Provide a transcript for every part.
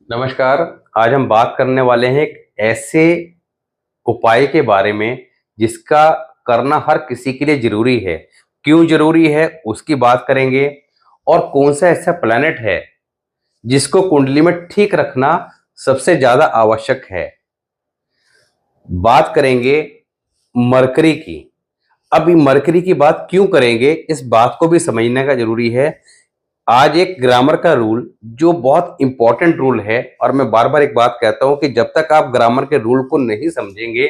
नमस्कार। आज हम बात करने वाले हैं एक ऐसे उपाय के बारे में जिसका करना हर किसी के लिए ज़रूरी है। क्यों ज़रूरी है उसकी बात करेंगे और कौन सा ऐसा प्लैनेट है जिसको कुंडली में ठीक रखना सबसे ज़्यादा आवश्यक है। बात करेंगे मरकरी की। अब मरकरी की बात क्यों करेंगे इस बात को भी समझने का ज़रूरी है। आज एक ग्रामर का रूल जो बहुत इंपॉर्टेंट रूल है और मैं बार-बार एक बात कहता हूँ कि जब तक आप ग्रामर के रूल को नहीं समझेंगे,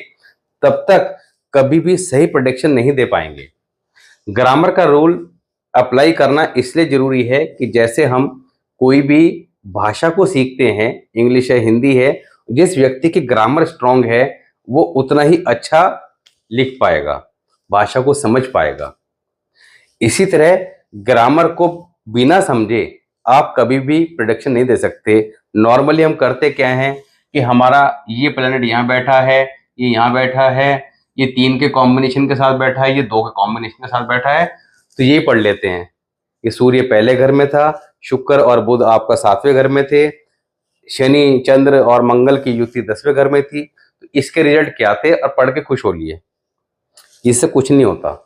तब तक कभी भी सही प्रेडिक्शन नहीं दे पाएँगे। ग्रामर का रूल अप्लाई करना इसलिए ज़रूरी है कि जैसे हम कोई भी भाषा को सीखते हैं, इंग्लिश है, हिंदी है, जिस व्यक्ति की ग्रामर स्ट्रॉन्ग है, वो उतना ही अच्छा लिख पाएगा, भाषा को समझ पाएगा। इसी तरह ग्रामर को बिना समझे आप कभी भी प्रेडिक्शन नहीं दे सकते। नॉर्मली हम करते क्या हैं कि हमारा ये प्लैनेट यहाँ बैठा है, ये यहाँ बैठा है, ये 3 के कॉम्बिनेशन के साथ बैठा है, ये 2 के कॉम्बिनेशन के साथ बैठा है, तो यही पढ़ लेते हैं कि सूर्य पहले घर में था, शुक्र और बुध आपका 7वें घर में थे, शनि, चंद्र और मंगल की युति 10वें घर में थी, तो इसके रिजल्ट क्या थे और पढ़ के खुश हो लिए। इससे कुछ नहीं होता।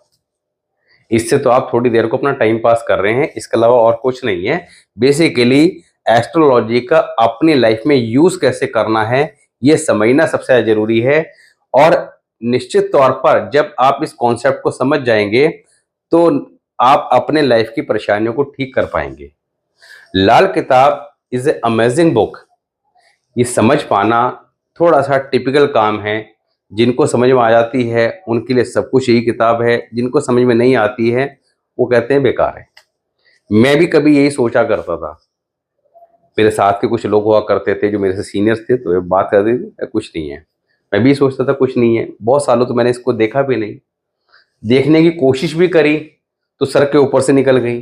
इससे तो आप थोड़ी देर को अपना टाइम पास कर रहे हैं, इसके अलावा और कुछ नहीं है। बेसिकली एस्ट्रोलॉजी का अपनी लाइफ में यूज़ कैसे करना है, ये समझना सबसे ज़्यादा ज़रूरी है। और निश्चित तौर पर जब आप इस कॉन्सेप्ट को समझ जाएँगे, तो आप अपने लाइफ की परेशानियों को ठीक कर पाएँगे। लाल किताब इज़ ए अमेजिंग बुक। ये समझ पाना थोड़ा-सा टिपिकल काम है। जिनको समझ में आ जाती है, उनके लिए सब कुछ यही किताब है। जिनको समझ में नहीं आती है, वो कहते हैं बेकार है। मैं भी कभी यही सोचा करता था। मेरे साथ के कुछ लोग हुआ करते थे जो मेरे से सीनियर्स थे, तो ये बात करते थे, कुछ नहीं है। मैं भी सोचता था कुछ नहीं है। बहुत सालों तो मैंने इसको देखा भी नहीं। देखने की कोशिश भी करी, तो सर के ऊपर से निकल गई।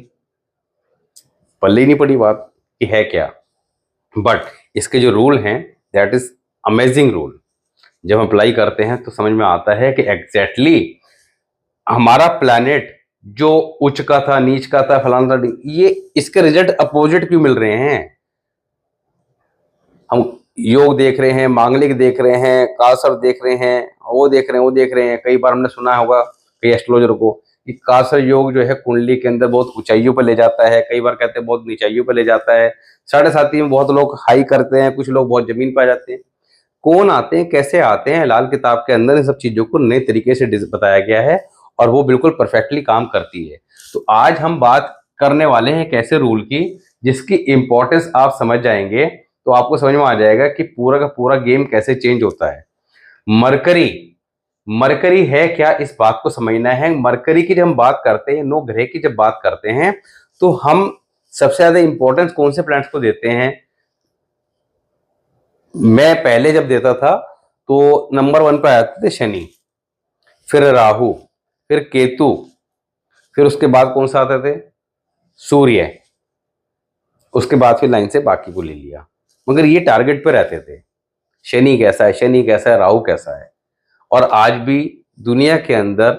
पल्ले ही नहीं पड़ी बात कि है क्या। बट इसके जो रूल हैं, दैट इज़ अमेजिंग रूल। जब हम अप्लाई करते हैं तो समझ में आता है कि एग्जैक्टली हमारा प्लैनेट जो उच्च का था, नीच का था, फलाना था, ये इसके रिजल्ट अपोजिट क्यों मिल रहे हैं। हम योग देख रहे हैं, मांगलिक देख रहे हैं, कालसर्प देख रहे हैं, वो देख रहे हैं, वो देख रहे हैं। कई बार हमने सुना होगा कई एस्ट्रोलॉजर को कि कालसर्प योग जो है कुंडली के अंदर बहुत ऊंचाइयों पर ले जाता है, कई बार कहते हैं बहुत नीचाइयों पर ले जाता है। 7.5 में बहुत लोग हाई करते हैं, कुछ लोग बहुत जमीन पर आ जाते हैं। कौन आते हैं, कैसे आते हैं, लाल किताब के अंदर इन सब चीज़ों को नए तरीके से बताया गया है और वो बिल्कुल परफेक्टली काम करती है। तो आज हम बात करने वाले हैं एक ऐसे रूल की जिसकी इंपॉर्टेंस आप समझ जाएंगे तो आपको समझ में आ जाएगा कि पूरा का पूरा गेम कैसे चेंज होता है। मरकरी, मरकरी है क्या, इस बात को समझना है। मरकरी की जब हम बात करते हैं, 9 ग्रह की जब बात करते हैं, तो हम सबसे ज्यादा इंपॉर्टेंस कौन से प्लैनेट्स को देते हैं। मैं पहले जब देता था तो नंबर 1 पे आते थे शनि, फिर राहु, फिर केतु, फिर उसके बाद कौन सा आते थे, सूर्य, उसके बाद फिर लाइन से बाकी को ले लिया। मगर ये टारगेट पे रहते थे, शनि कैसा है, शनि कैसा है, राहु कैसा है। और आज भी दुनिया के अंदर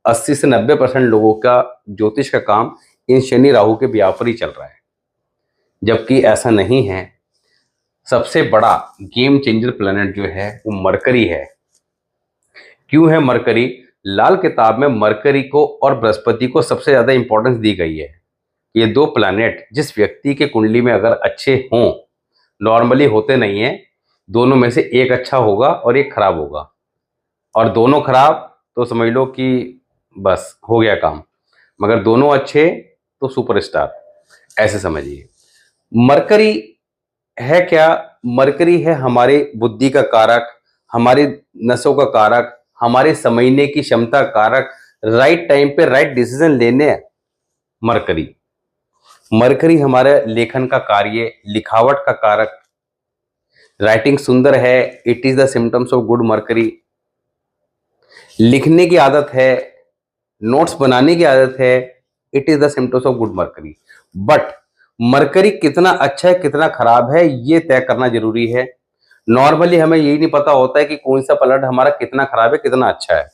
80 से 90% लोगों का ज्योतिष का काम इन शनि राहु के ब्याह पर ही चल रहा है, जबकि ऐसा नहीं है। सबसे बड़ा गेम चेंजर प्लेनेट जो है वो मरकरी है। क्यों है मरकरी। लाल किताब में मरकरी को और बृहस्पति को सबसे ज़्यादा इंपॉर्टेंस दी गई है। ये 2 प्लैनेट जिस व्यक्ति के कुंडली में अगर अच्छे हों, नॉर्मली होते नहीं हैं, दोनों में से एक अच्छा होगा और एक खराब होगा, और दोनों खराब तो समझ लो कि बस हो गया काम। मगर दोनों अच्छे तो सुपरस्टार, ऐसे समझिए। मरकरी है क्या। मरकरी है हमारी बुद्धि का कारक, हमारी नसों का कारक, हमारे समझने की क्षमता कारक, राइट टाइम पे राइट डिसीजन लेने। मरकरी, मरकरी हमारे लेखन का कार्य, लिखावट का कारक। राइटिंग सुंदर है, it is the symptoms of good mercury. लिखने की आदत है, नोट्स बनाने की आदत है, it is the symptoms of good mercury. But mercury कितना अच्छा है कितना खराब है ये तय करना जरूरी है। नॉर्मली हमें यही नहीं पता होता है कि कौन सा प्लैनेट हमारा कितना खराब है कितना अच्छा है।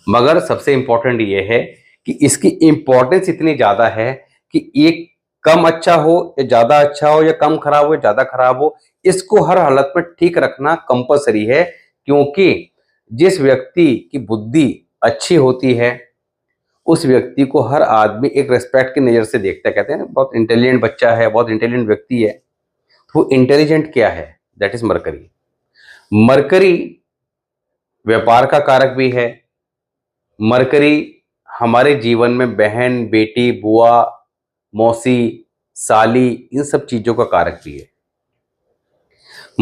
मगर सबसे इंपॉर्टेंट ये है कि इसकी इंपॉर्टेंस इतनी ज्यादा है कि एक कम अच्छा हो या ज्यादा अच्छा हो, या कम खराब हो या ज्यादा खराब हो, इसको हर हालत में ठीक रखना कंपलसरी है। क्योंकि जिस व्यक्ति की बुद्धि अच्छी होती है उस व्यक्ति को हर आदमी एक रेस्पेक्ट की नजर से देखता है। कहते हैं बहुत इंटेलिजेंट बच्चा है, बहुत इंटेलिजेंट व्यक्ति है। तो इंटेलिजेंट क्या है? That is mercury. मरकरी व्यापार का कारक भी है। मरकरी हमारे जीवन में बहन, बेटी, बुआ, मौसी, साली, इन सब चीजों का कारक भी है।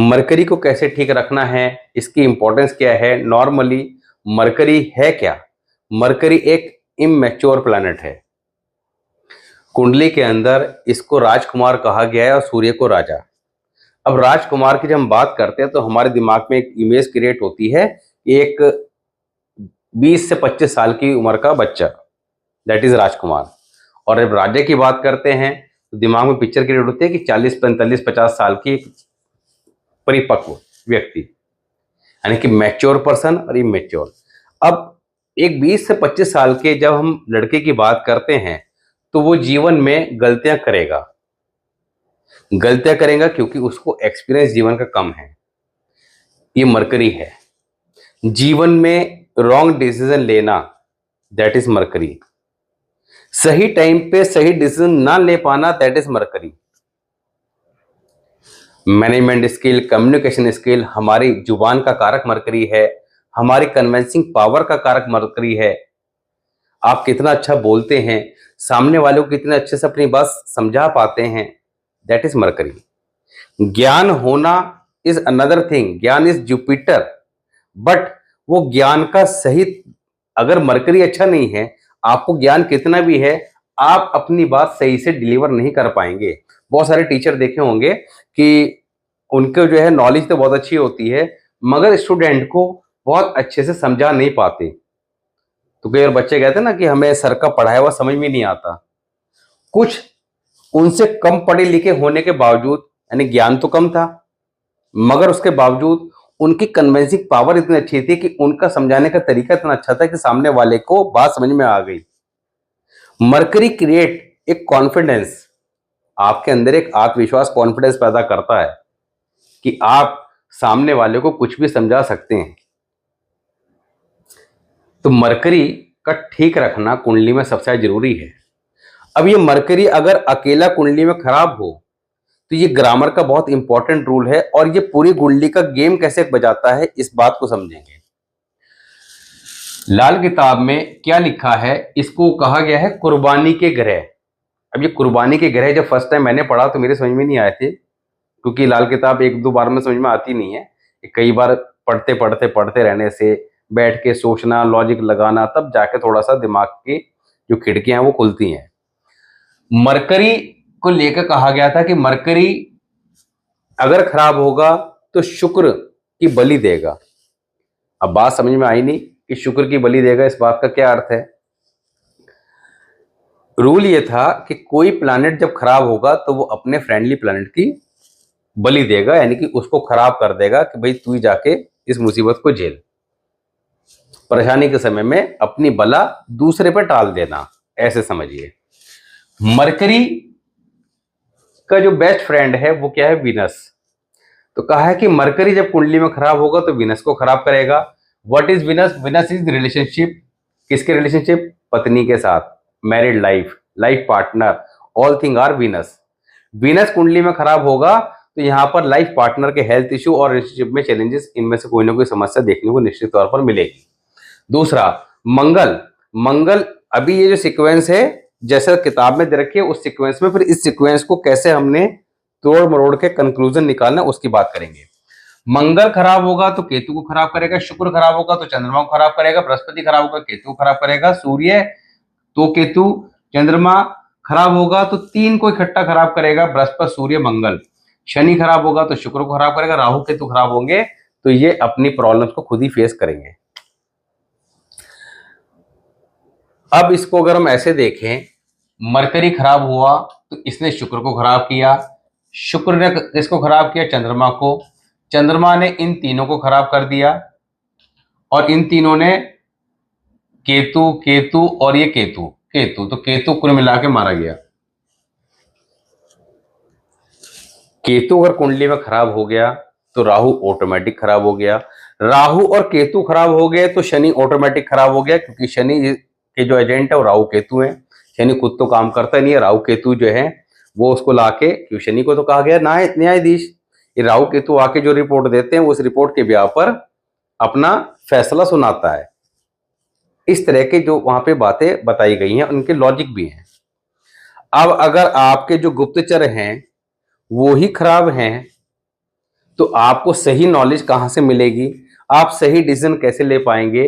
मरकरी को कैसे ठीक रखना है, इसकी इंपॉर्टेंस क्या है? नॉर्मली मरकरी है क्या? मरकरी एक इमैच्योर प्लैनेट है। कुंडली के अंदर इसको राजकुमार कहा गया है और सूर्य को राजा। अब राजकुमार की जब हम बात करते हैं तो हमारे दिमाग में एक इमेज क्रिएट होती है, एक 20 से 25 साल की उम्र का बच्चा, दैट इज राजकुमार। और जब राजा की बात करते हैं तो दिमाग में पिक्चर क्रिएट होती है कि 40, 45, 50 साल की परिपक्व व्यक्ति, यानी कि मैच्योर पर्सन और इमेच्योर। अब एक 20 से 25 साल के जब हम लड़के की बात करते हैं तो वो जीवन में गलतियां करेगा क्योंकि उसको एक्सपीरियंस जीवन का कम है। ये मरकरी है। जीवन में रॉन्ग डिसीजन लेना, दैट इज मरकरी। सही टाइम पे सही डिसीजन ना ले पाना, that is mercury. Management skill, communication skill, हमारी जुबान का कारक मरकरी है। हमारी कन्विंसिंग पावर का कारक मरकरी है। आप कितना अच्छा बोलते हैं, सामने वाले को कितने अच्छे से अपनी बात समझा पाते हैं, दैट इज मरकरी। ज्ञान होना इज अनदर थिंग, ज्ञान इज जुपिटर, बट वो ज्ञान का सही, अगर मरकरी अच्छा नहीं है, आपको ज्ञान कितना भी है, आप अपनी बात सही से डिलीवर नहीं कर पाएंगे। बहुत सारे टीचर देखे होंगे कि उनके जो है नॉलेज तो बहुत अच्छी होती है मगर स्टूडेंट को बहुत अच्छे से समझा नहीं पाते। तो कई बार बच्चे कहते हैं ना कि हमें सर का पढ़ाया हुआ समझ में नहीं आता। कुछ उनसे कम पढ़े लिखे होने के बावजूद, यानी ज्ञान तो कम था मगर उसके बावजूद उनकी कन्विंसिंग पावर इतनी अच्छी थी कि उनका समझाने का तरीका इतना अच्छा था कि सामने वाले को बात समझ में आ गई। मरकरी क्रिएट एक कॉन्फिडेंस, आपके अंदर एक आत्मविश्वास, कॉन्फिडेंस पैदा करता है कि आप सामने वाले को कुछ भी समझा सकते हैं। तो मरकरी का ठीक रखना कुंडली में सबसे जरूरी है। अब ये मरकरी अगर अकेला कुंडली में खराब हो तो ये ग्रामर का बहुत इंपॉर्टेंट रूल है और ये पूरी कुंडली का गेम कैसे बजाता है इस बात को समझेंगे। लाल किताब में क्या लिखा है, इसको कहा गया है कुर्बानी के ग्रह। अब ये कुर्बानी के ग्रह जब फर्स्ट टाइम मैंने पढ़ा तो मेरे समझ में नहीं आए थे, क्योंकि लाल किताब एक दो बार में समझ में आती नहीं है। कई बार पढ़ते रहने से, बैठ के सोचना, लॉजिक लगाना, तब जाके थोड़ा सा दिमाग की जो खिड़कियां हैं वो खुलती हैं। मरकरी को लेकर कहा गया था कि मरकरी अगर खराब होगा तो शुक्र की बलि देगा। अब बात समझ में आई नहीं कि शुक्र की बलि देगा, इस बात का क्या अर्थ है। रूल ये था कि कोई प्लैनेट जब खराब होगा तो वो अपने फ्रेंडली प्लैनेट की बलि देगा, यानी कि उसको खराब कर देगा कि भाई तू ही जाके इस मुसीबत को झेल। परेशानी के समय में अपनी बला दूसरे पर टाल देना, ऐसे समझिए। मरकरी का जो बेस्ट फ्रेंड है वो क्या है? वीनस। तो कहा है कि मरकरी जब कुंडली में खराब होगा तो वीनस को खराब करेगा। What is Venus? Venus is relationship. किसके रिलेशनशिप? पत्नी के साथ, married life, life partner, all thing are Venus. Venus कुंडली में खराब होगा तो यहाँ पर लाइफ पार्टनर के हेल्थ इश्यू और रिलेशनशिप में चैलेंजेस, इनमें से कोई ना कोई समस्या देखने को निश्चित तौर पर मिलेगी। दूसरा, मंगल। मंगल, अभी ये जो सीक्वेंस है जैसा किताब में दे रखी है उस सीक्वेंस में, फिर इस सीक्वेंस को कैसे हमने तोड़ मरोड़ के कंक्लूजन निकालना उसकी बात करेंगे। मंगल खराब होगा तो केतु को खराब करेगा, शुक्र खराब होगा तो चंद्रमा को खराब करेगा, बृहस्पति खराब होगा केतु को खराब करेगा, सूर्य तो केतु, चंद्रमा खराब होगा तो तीन को इकट्ठा खराब करेगा, बृहस्पति, सूर्य, मंगल। शनि खराब होगा तो शुक्र को खराब करेगा, राहु केतु खराब होंगे तो ये अपनी प्रॉब्लम्स को खुद ही फेस करेंगे। अब इसको अगर हम ऐसे देखें, मरकरी खराब हुआ तो इसने शुक्र को खराब किया, शुक्र ने इसको खराब किया चंद्रमा को, चंद्रमा ने इन तीनों को खराब कर दिया और इन तीनों ने केतु, केतु और ये केतु, केतु, तो केतु कुल मिला के मारा गया। केतु अगर कुंडली में खराब हो गया तो राहु ऑटोमेटिक खराब हो गया, राहु और केतु खराब हो गए तो शनि ऑटोमेटिक खराब हो गया, क्योंकि शनि के जो एजेंट है वो राहु केतु है। शनि खुद तो काम करता नहीं है, राहु केतु जो है वो उसको लाके, क्योंकि शनि को तो कहा गया न्यायाधीश, ये राहु केतु आके जो रिपोर्ट देते हैं उस रिपोर्ट के ब्याह पर अपना फैसला सुनाता है। इस तरह के जो वहां पे बातें बताई गई हैं उनके लॉजिक भी हैं। अब अगर आपके जो गुप्तचर हैं वो ही खराब हैं तो आपको सही नॉलेज कहां से मिलेगी, आप सही डिसीजन कैसे ले पाएंगे,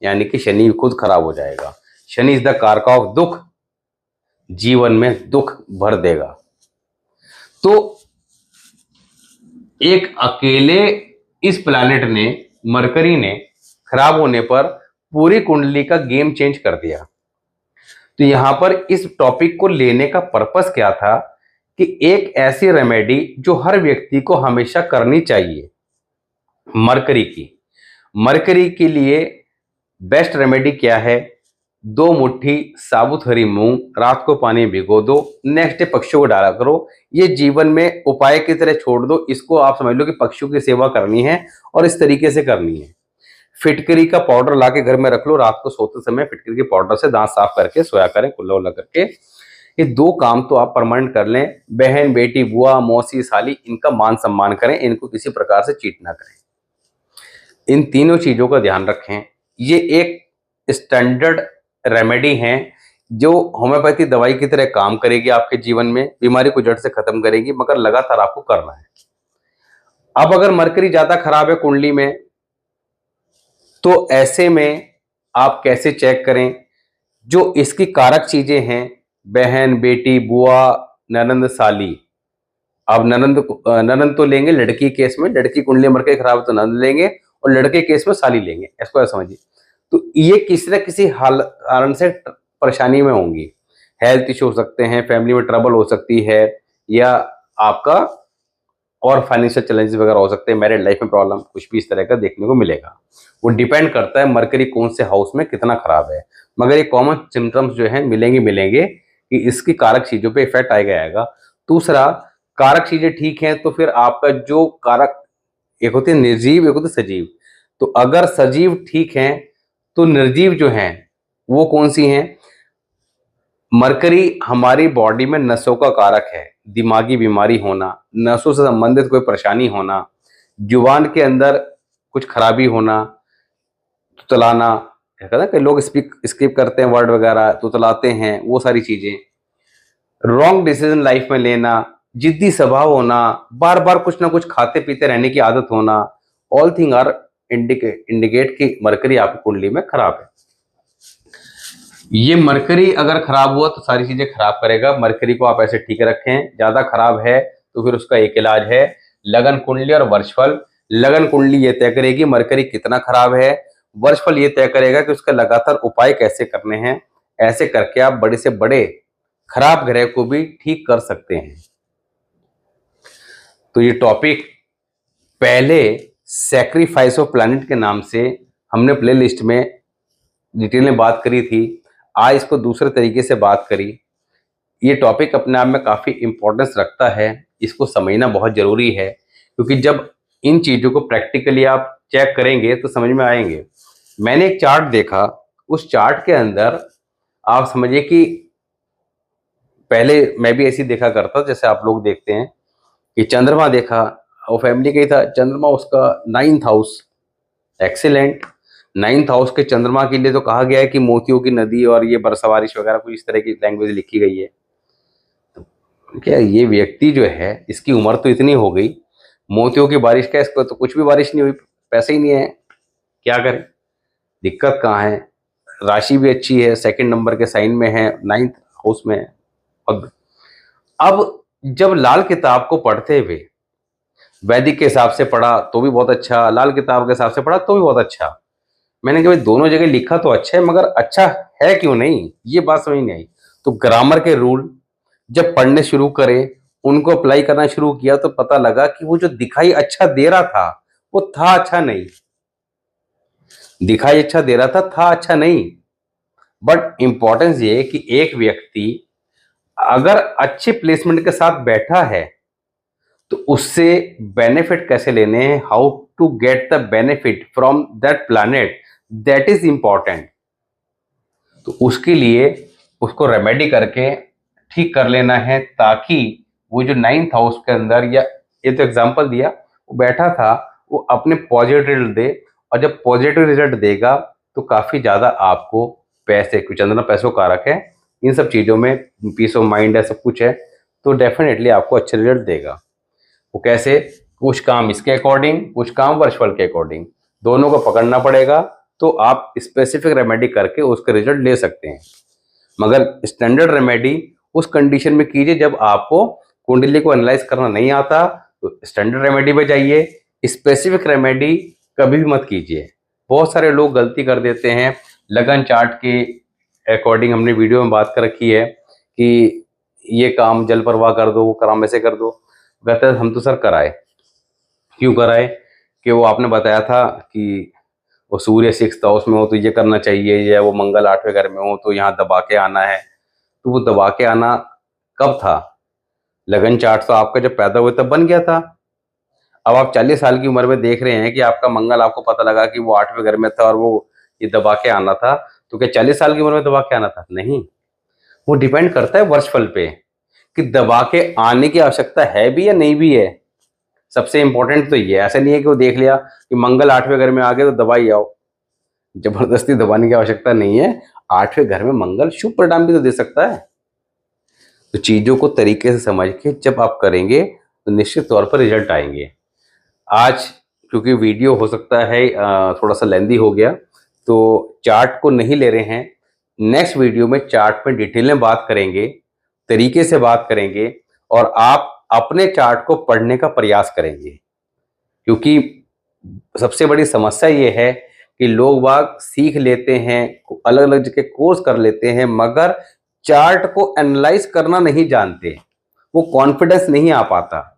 यानी कि शनि खुद खराब हो जाएगा। शनि इज द कारक ऑफ दुख, जीवन में दुख भर देगा। तो एक अकेले इस प्लैनेट ने, मरकरी ने खराब होने पर पूरी कुंडली का गेम चेंज कर दिया। तो यहां पर इस टॉपिक को लेने का पर्पस क्या था कि एक ऐसी रेमेडी जो हर व्यक्ति को हमेशा करनी चाहिए, मरकरी के लिए बेस्ट रेमेडी क्या है, 2 मुट्ठी साबुत हरी मूंग रात को पानी में भिगो दो, नेक्स्ट डे पक्षियों को डाला करो। ये जीवन में उपाय की तरह छोड़ दो, इसको आप समझ लो कि पक्षियों की सेवा करनी है और इस तरीके से करनी है। फिटकरी का पाउडर लाके घर में रख लो, रात को सोते समय फिटकरी के पाउडर से दांत साफ करके सोया करें, कुल्ला उल्ला करके। ये 2 काम तो आप परमानेंट कर लें। बहन, बेटी, बुआ, मौसी, साली, इनका मान सम्मान करें, इनको किसी प्रकार से चीट ना करें। इन तीनों चीजों का ध्यान रखें। ये एक स्टैंडर्ड रेमेडी है जो होम्योपैथी दवाई की तरह काम करेगी, आपके जीवन में बीमारी को जड़ से खत्म करेगी, मगर लगातार आपको करना है। अब अगर मरकरी ज्यादा खराब है कुंडली में तो ऐसे में आप कैसे चेक करें, जो इसकी कारक चीजें हैं, बहन, बेटी, बुआ, ननंद, साली। अब ननंद तो लेंगे लड़की केस में, लड़की कुंडली मरकरी खराब है तो ननंद लेंगे, और लड़के केस में साली लेंगे, इसको ऐसा समझिए। तो ये किसी न किसी हाल कारण से परेशानी में होंगी। हेल्थ इश्यू हो सकते हैं, फैमिली में ट्रबल हो सकती है, या आपका और फाइनेंशियल चैलेंजेस वगैरह हो सकते हैं, मैरिड लाइफ में प्रॉब्लम, कुछ भी इस तरह का देखने को मिलेगा। वो डिपेंड करता है मरकरी कौन से हाउस में कितना खराब है, मगर ये कॉमन सिम्टम्स जो है मिलेंगे कि इसकी कारक चीजों पे इफेक्ट आएगा। दूसरा, कारक चीजें ठीक हैं तो फिर आपका जो कारक, एक होते हैं निर्जीव, एक होते सजीव। तो अगर सजीव ठीक हैं तो निर्जीव जो हैं वो कौन सी हैं, मरकरी हमारी बॉडी में नसों का कारक है। दिमागी बीमारी होना, नसों से संबंधित कोई परेशानी होना, जुबान के अंदर कुछ खराबी होना, तुतलाना, कहते हैं कि लोग स्किप करते हैं वर्ड वगैरह, तुतलाते हैं, वो सारी चीजें। रॉन्ग डिसीजन लाइफ में लेना, जिद्दी स्वभाव होना, बार बार कुछ ना कुछ खाते पीते रहने की आदत होना, ऑल थिंग आर इंडिकेट कि मरकरी आपकी कुंडली में खराब है। ये मरकरी अगर खराब हुआ तो सारी चीजें खराब करेगा। मरकरी को आप ऐसे ठीक रखें। ज्यादा खराब है तो फिर उसका एक इलाज है लगन कुंडली और वर्षफल। लगन कुंडली ये तय करेगी मरकरी कितना खराब है, वर्षफल ये तय करेगा कि उसका लगातार उपाय कैसे करने हैं। ऐसे करके आप बड़े से बड़े खराब ग्रह को भी ठीक कर सकते हैं। तो ये टॉपिक पहले सैक्रिफाइस ऑफ प्लैनेट के नाम से हमने प्लेलिस्ट में डिटेल में बात करी थी, आज इसको दूसरे तरीके से बात करी। ये टॉपिक अपने आप में काफ़ी इम्पोर्टेंस रखता है, इसको समझना बहुत ज़रूरी है, क्योंकि जब इन चीज़ों को प्रैक्टिकली आप चेक करेंगे तो समझ में आएंगे। मैंने एक चार्ट देखा, उस चार्ट के अंदर आप समझिए कि पहले मैं भी ऐसी देखा करता जैसे आप लोग देखते हैं कि चंद्रमा देखा, वो फैमिली का ही था चंद्रमा, उसका 9th house, excellent. 9th house के चंद्रमा के लिए तो कहा गया है कि मोतियों की नदी और ये बरसवारिश वगैरह कुछ इस तरह की लैंग्वेज लिखी गई है। तो क्या ये व्यक्ति जो है, इसकी उम्र तो इतनी हो गई, मोतियों की बारिश का, इसको तो कुछ भी बारिश नहीं हुई, पैसे ही नहीं है, क्या करें, दिक्कत कहाँ है। राशि भी अच्छी है, 2nd नंबर के साइन में है, 9th हाउस में है। अब जब लाल किताब को पढ़ते हुए वैदिक के हिसाब से पढ़ा तो भी बहुत अच्छा, लाल किताब के हिसाब से पढ़ा तो भी बहुत अच्छा, मैंने कहा भाई दोनों जगह लिखा तो अच्छा है, मगर अच्छा है क्यों नहीं, ये बात समझ नहीं आई। तो ग्रामर के रूल जब पढ़ने शुरू करे, उनको अप्लाई करना शुरू किया तो पता लगा कि वो जो दिखाई अच्छा दे रहा था वो था अच्छा नहीं। दिखाई अच्छा दे रहा था अच्छा नहीं। बट इंपॉर्टेंस ये है कि एक व्यक्ति अगर अच्छे प्लेसमेंट के साथ बैठा है तो उससे बेनिफिट कैसे लेने हैं, how to get the benefit from that planet, that is important. तो उसके लिए उसको रेमेडी करके ठीक कर लेना है, ताकि वो जो 9th हाउस के अंदर, या ये तो एग्जांपल दिया, वो बैठा था, वो अपने पॉजिटिव रिजल्ट दे। और जब पॉजिटिव रिजल्ट देगा तो काफ़ी ज़्यादा आपको पैसे, क्योंकि चंद्रमा पैसों कारक है, इन सब चीज़ों में पीस ऑफ माइंड है, सब कुछ है, तो डेफिनेटली आपको अच्छे रिजल्ट देगा। वो कैसे? कुछ काम इसके अकॉर्डिंग, कुछ काम वर्चुअल के अकॉर्डिंग, दोनों को पकड़ना पड़ेगा। तो आप स्पेसिफिक रेमेडी करके उसके रिजल्ट ले सकते हैं। मगर स्टैंडर्ड रेमेडी उस कंडीशन में कीजिए जब आपको कुंडली को एनालाइज करना नहीं आता, तो स्टैंडर्ड रेमेडी पे जाइए। स्पेसिफिक रेमेडी कभी भी मत कीजिए। बहुत सारे लोग गलती कर देते हैं, लगन चार्ट के अकॉर्डिंग हमने वीडियो में बात कर रखी है कि ये काम जल प्रवाह कर दो, वो काम ऐसे कर दो। कहते हैं हम तो सर कराए, क्यों कराए? कि वो आपने बताया था कि वो सूर्य 6th हाउस में हो तो ये करना चाहिए, या वो मंगल 8वें घर में हो तो यहाँ दबा के आना है। तो वो दबा के आना कब था? लगन चार्ट तो आपका जब पैदा हुए तब बन गया था। अब आप 40 साल की उम्र में देख रहे हैं कि आपका मंगल, आपको पता लगा कि वो 8वें घर में था और वो ये दबा के आना था, तो क्या 40 साल की उम्र में दबा के आना था? नहीं। वो डिपेंड करता है वर्षफल पे कि दबा के आने की आवश्यकता है भी या नहीं भी है। सबसे इंपॉर्टेंट तो ये है। ऐसा नहीं है कि वो देख लिया कि मंगल 8वें घर में आ गए तो दबाई आओ, जबरदस्ती दबाने की आवश्यकता नहीं है। 8वें घर में मंगल शुभ परिणाम भी तो दे सकता है। तो चीज़ों को तरीके से समझ के जब आप करेंगे तो निश्चित तौर पर रिजल्ट आएंगे। आज क्योंकि वीडियो हो सकता है थोड़ा सा लेंदी हो गया, तो चार्ट को नहीं ले रहे हैं। नेक्स्ट वीडियो में चार्ट पे डिटेल में बात करेंगे, तरीके से बात करेंगे, और आप अपने चार्ट को पढ़ने का प्रयास करेंगे। क्योंकि सबसे बड़ी समस्या ये है कि लोग बाग सीख लेते हैं, अलग अलग जगह कोर्स कर लेते हैं, मगर चार्ट को एनालाइज करना नहीं जानते, वो कॉन्फिडेंस नहीं आ पाता।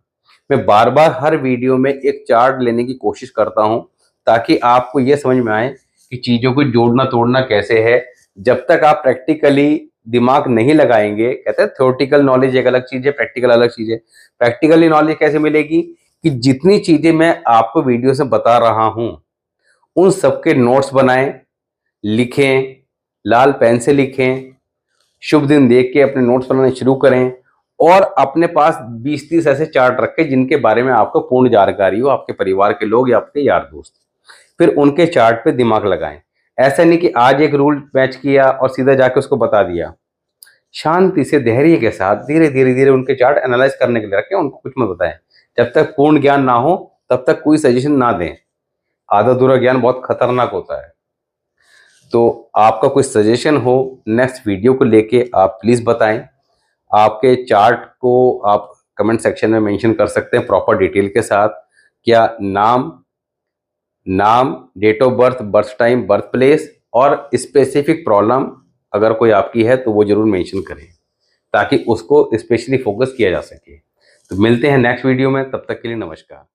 मैं बार बार हर वीडियो में एक चार्ट लेने की कोशिश करता हूं, ताकि आपको यह समझ में आए कि चीज़ों को जोड़ना तोड़ना कैसे है। जब तक आप प्रैक्टिकली दिमाग नहीं लगाएंगे, कहते हैं थ्योरेटिकल नॉलेज एक अलग चीज़ है, प्रैक्टिकल अलग चीज़ है। प्रैक्टिकली नॉलेज कैसे मिलेगी? कि जितनी चीज़ें मैं आपको वीडियो से बता रहा हूं, उन सबके नोट्स बनाएं, लिखें, लाल पेन से लिखें, शुभ दिन देख के अपने नोट्स बनाने शुरू करें, और अपने पास 20-30 ऐसे चार्ट रखें जिनके बारे में आपको पूर्ण जानकारी हो, आपके परिवार के लोग या आपके यार दोस्त। फिर उनके चार्ट पे दिमाग लगाएं। ऐसा नहीं कि आज एक रूल मैच किया और सीधा जाके उसको बता दिया। शांति से, धैर्य के साथ, धीरे धीरे धीरे उनके चार्ट एनालाइज करने के लिए रखें, उनको कुछ मत बताएं। जब तक पूर्ण ज्ञान ना हो तब तक कोई सजेशन ना दें। आधा अधूरा ज्ञान बहुत खतरनाक होता है। तो आपका कोई सजेशन हो नेक्स्ट वीडियो को लेके, आप प्लीज़ बताएं। आपके चार्ट को आप कमेंट सेक्शन में मेंशन कर सकते हैं प्रॉपर डिटेल के साथ। क्या नाम, date of birth, birth time, birth place, और स्पेसिफिक प्रॉब्लम अगर कोई आपकी है तो वो जरूर मेंशन करें, ताकि उसको स्पेशली फोकस किया जा सके। तो मिलते हैं नेक्स्ट वीडियो में, तब तक के लिए नमस्कार।